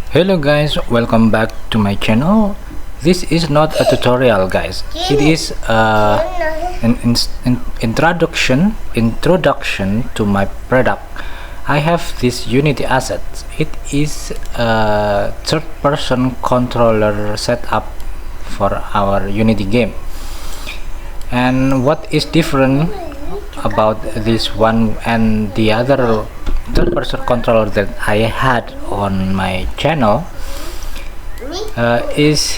Hello guys, welcome back to my channel. This is not a tutorial guys, it is an introduction to my product. I have this Unity asset. It is a third-person controller setup for our Unity game. And what is different about this one and the other third-person controller that I had on my channel is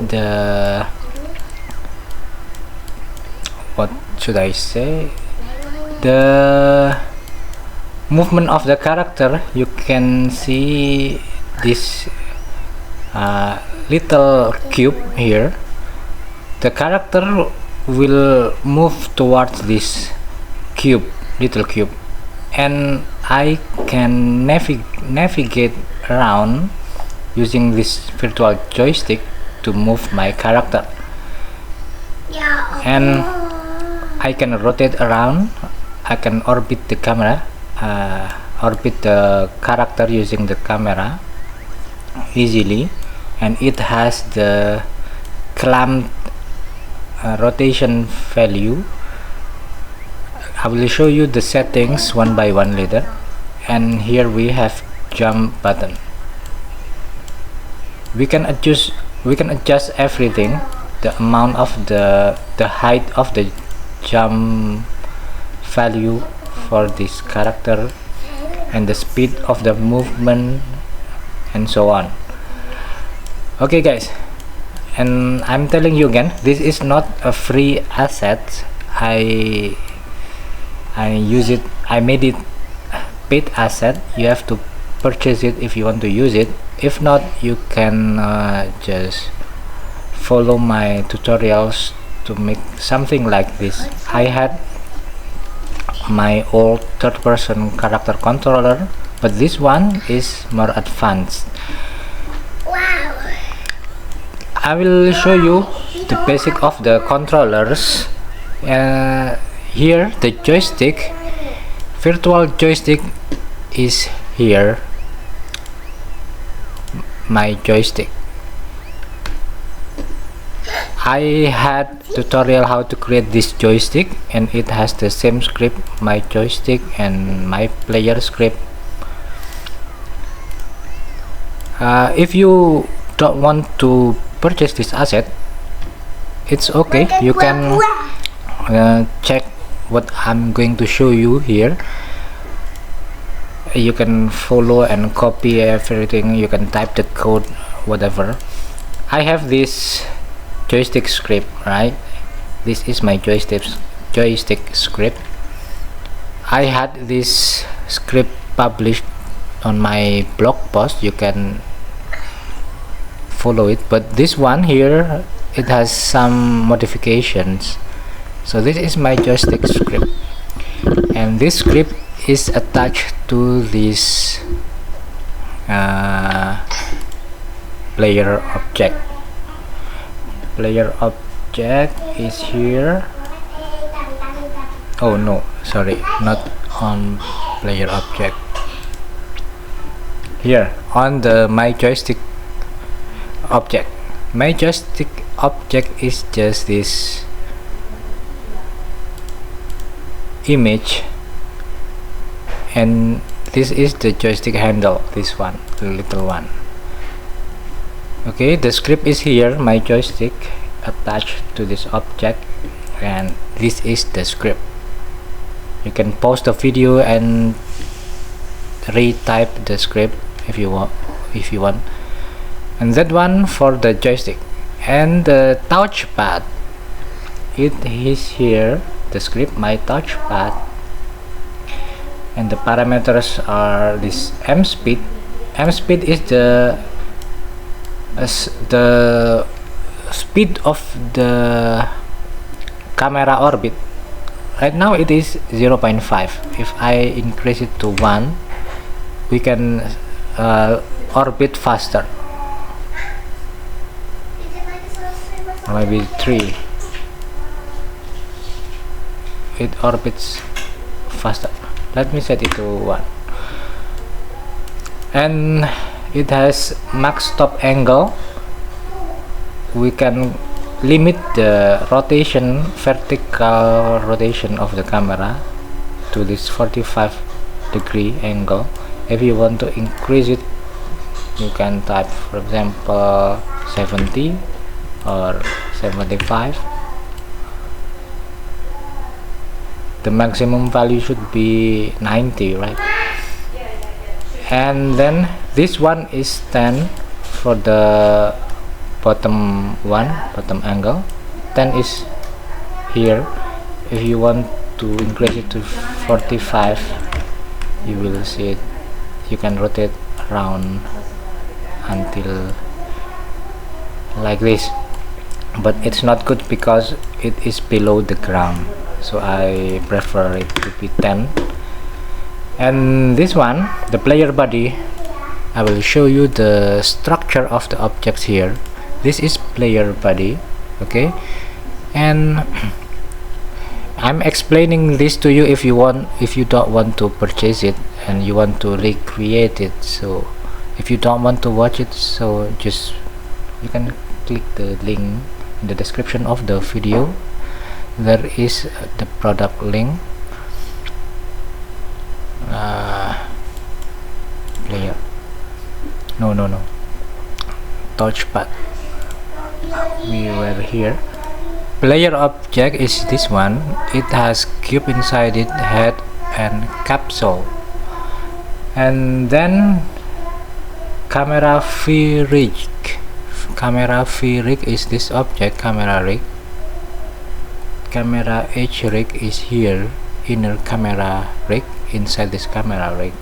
the, what should I say, the movement of the character. You can see this little cube here. The character will move towards this little cube, and I can navigate around using this virtual joystick to move my character, and I can rotate around. I can orbit the camera, orbit the character using the camera easily, and it has the clamped rotation value. I will show you the settings one by one later. And here we have jump button. We can adjust everything, the amount of the height of the jump value for this character, and the speed of the movement, and so on. Okay guys, and I'm telling you again, this is not a free asset. I made it paid asset. You have to purchase it if you want to use it. If not, you can just follow my tutorials to make something like this. I had my old third-person character controller, but this one is more advanced. I will show you the basic of the controllers. Here the joystick, virtual joystick is here. My joystick, I had tutorial how to create this joystick, and it has the same script, my joystick and my player script. If you don't want to purchase this asset, it's okay. You can check what I'm going to show you here. You can follow and copy everything. You can type the code, whatever. I have this joystick script, right? This is my joystick script. I had this script published on my blog post. You can follow it, but this one here, it has some modifications. So this is my joystick script, and this script is attached to this player object. Player object is here. Oh no, sorry, not on player object. Here on the my joystick object. My joystick object is just this image, and this is the joystick handle, this one, the little one. Okay, the script is here, my joystick attached to this object, and this is the script. You can pause the video and retype the script if you want. And that one for the joystick. And the touchpad, it is here, the script, my touchpad, and the parameters are this M speed. M speed is the speed of the camera orbit. Right now it is 0.5. If I increase it to 1, we can orbit faster. Maybe 3. It orbits faster. Let me set it to 1. And it has max top angle. We can limit the rotation, vertical rotation of the camera to this 45-degree angle. If you want to increase it, you can type, for example, 70 or 75. The maximum value should be 90, right? And then this one is 10 for the bottom angle. 10 is here. If you want to increase it to 45, you will see it. You can rotate around until like this, but it's not good because it is below the ground, so I prefer it to be 10. And this one, the player body, I will show you the structure of the objects here. This is player body, okay? And I'm explaining this to you if you don't want to purchase it and you want to recreate it. So if you don't want to watch it, so just you can click the link in the description of the video. There is the product link. Player, no, touchpad. We were here. Player object is this one. It has cube inside it, head and capsule. And then camera V rig. Camera V rig is this object, camera rig. Camera H rig is here, inner camera rig, inside this camera rig.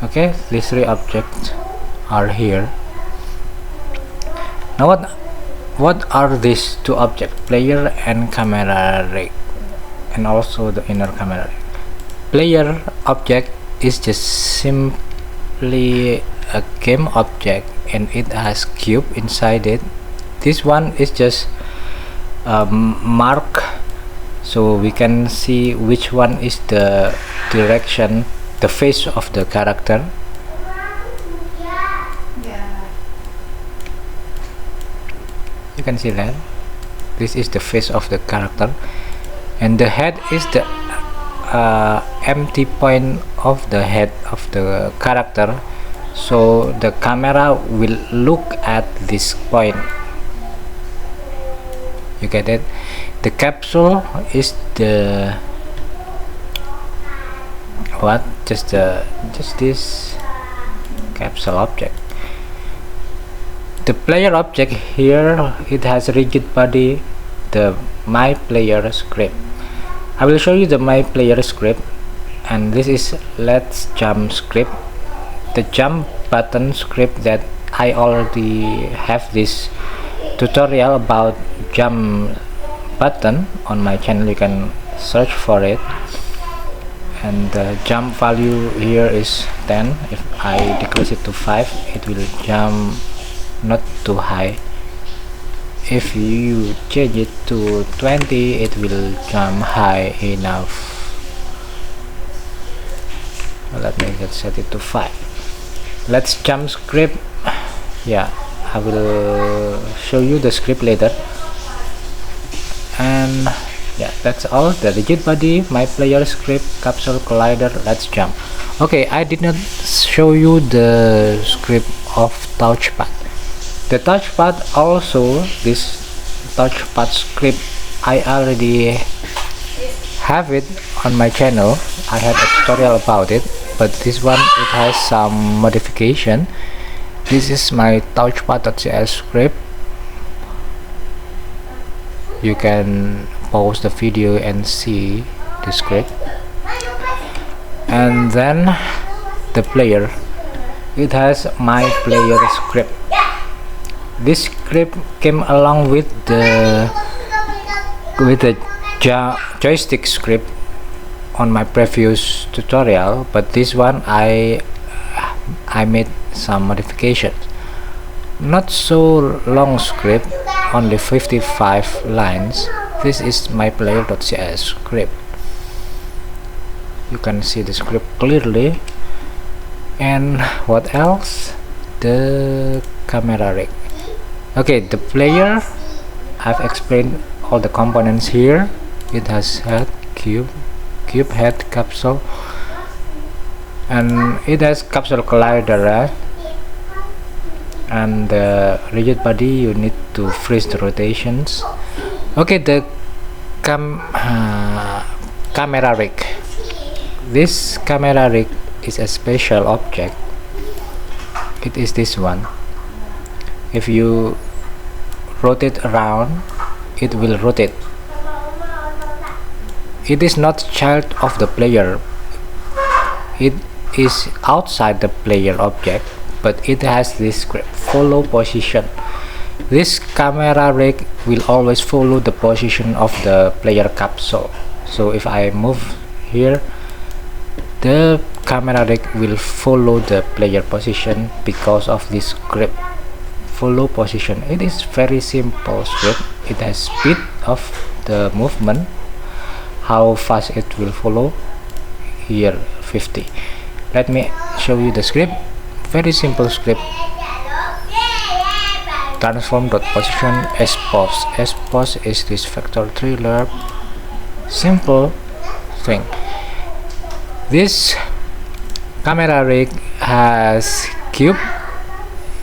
Okay, these three objects are here. Now what are these two objects, player and camera rig, and also the inner camera rig? Player object is just simply a game object and it has cube inside it. This one is just mark, so we can see which one is the direction, the face of the character. You can see that this is the face of the character, and the head is the empty point of the head of the character, so the camera will look at this point. You get it? The capsule is the what? Just this capsule object. The player object here, it has rigid body, the my player script. I will show you the my player script, and this is let's jump script, the jump button script that I already have this tutorial about jump button on my channel. You can search for it, and the jump value here is 10. If I decrease it to 5, it will jump not too high. If you change it to 20, it will jump high enough. Let me just set it to 5. Let's jump script. Yeah, I will show you the script later. And yeah, that's all. The rigid body, my player script, capsule, collider, let's jump. Okay, I did not show you the script of touchpad. The touchpad also, this touchpad script, I already have it on my channel. I had a tutorial about it, but this one it has some modification. This is my touchpad.cs script. You can pause the video and see the script. And then the player, it has my player script. This script came along with the joystick script on my previous tutorial, but this one I made some modifications. Not so long script, only 55 lines. This is my player.cs script. You can see the script clearly. And what else? The camera rig. Okay, the player, I've explained all the components here. It has head, cube head, capsule, and it has capsule collider, right? And the rigid body, you need to freeze the rotations. Okay, the camera rig. This camera rig is a special object. It is this one. If you rotate around, it will rotate. It is not child of the player. It is outside the player object, but it has this script, follow position. This camera rig will always follow the position of the player capsule. So if I move here, the camera rig will follow the player position because of this script, follow position. It is very simple script. It has speed of the movement, how fast it will follow. Here 50. Let me show you the script. Very simple script. Transform dot position s pose. S pose is this vector trailer. Simple thing. This camera rig has cube.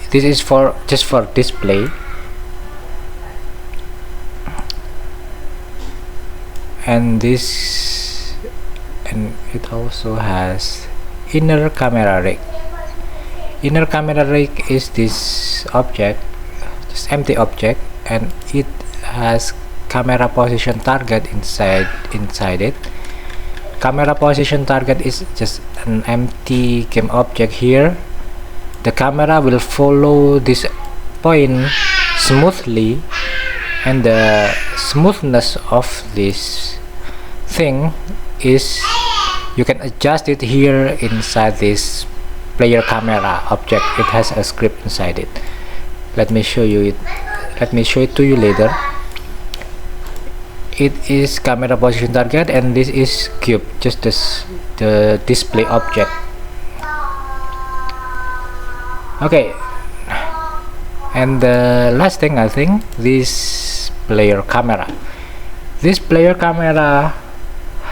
This is for just for display, and this, and it also has inner camera rig. Inner camera rig is this object, this empty object, and it has camera position target inside it. Camera position target is just an empty game object here. The camera will follow this point smoothly, and the smoothness of this thing is, you can adjust it here inside this player camera object. It has a script inside it. Let me show you it. Let me show it to you later. It is camera position target, and this is cube, just the display object. Okay, and the last thing, I think, this player camera. This player camera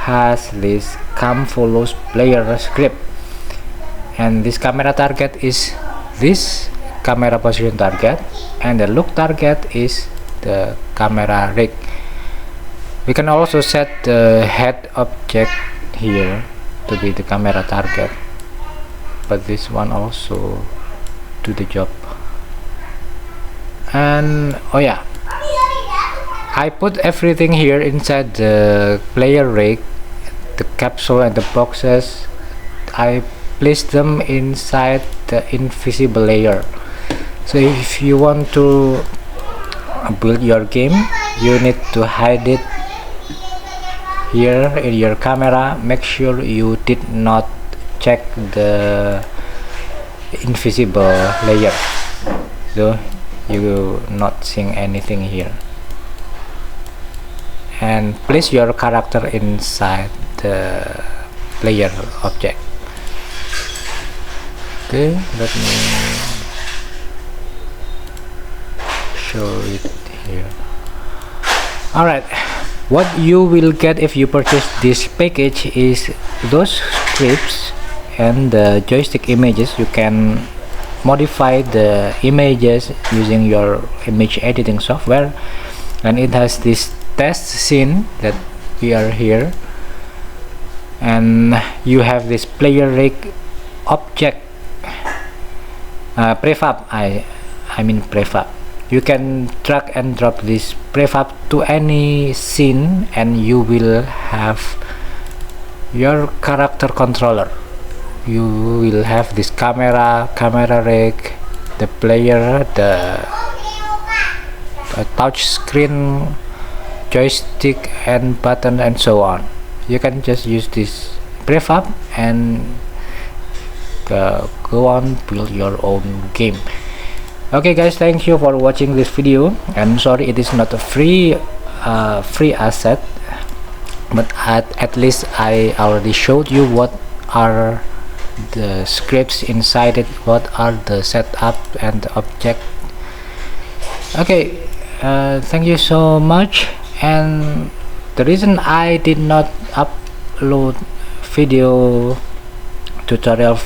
has this cam follows player script, and this camera target is this camera position target, and the look target is the camera rig. We can also set the head object here to be the camera target, but this one also do the job. And oh yeah, I put everything here inside the player rig, the capsule and the boxes. I place them inside the invisible layer. So if you want to build your game, you need to hide it here in your camera. Make sure you did not check the invisible layer, so you not seeing anything here. And place your character inside the player object. Okay, let me show it here. Alright, what you will get if you purchase this package is those scripts and the joystick images. You can modify the images using your image editing software, and it has this test scene that we are here, and you have this player rig object prefab. I mean prefab. You can drag and drop this prefab to any scene, and you will have your character controller. You will have this camera rig, the player, the touch screen, joystick and button, and so on. You can just use this prefab and go on build your own game. Okay guys, thank you for watching this video, and sorry it is not a free asset, but at least I already showed you what are the scripts inside it, what are the setup and the object. Okay, thank you so much. And the reason I did not upload video tutorial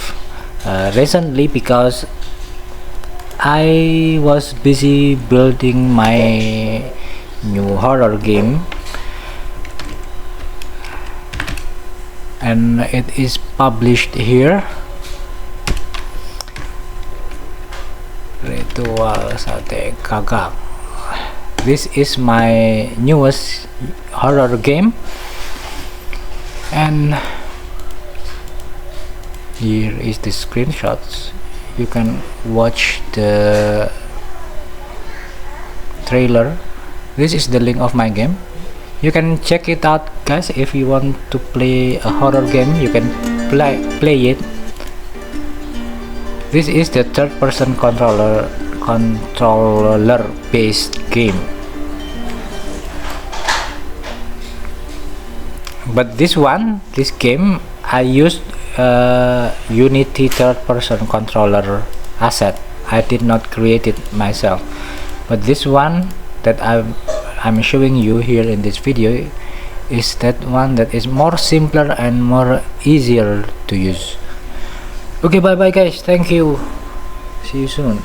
recently because I was busy building my new horror game, and it is published here. Ritual Sate Kagak. This is my newest horror game, and here is the screenshots. You can watch the trailer. This is the link of my game. You can check it out, guys. If you want to play a horror game, you can play it. This is the third-person controller based game. But this game, I used Unity third-person controller asset. I did not create it myself. But this one that I'm showing you here in this video is that one that is more simpler and more easier to use. Okay, bye bye guys, thank you, see you soon.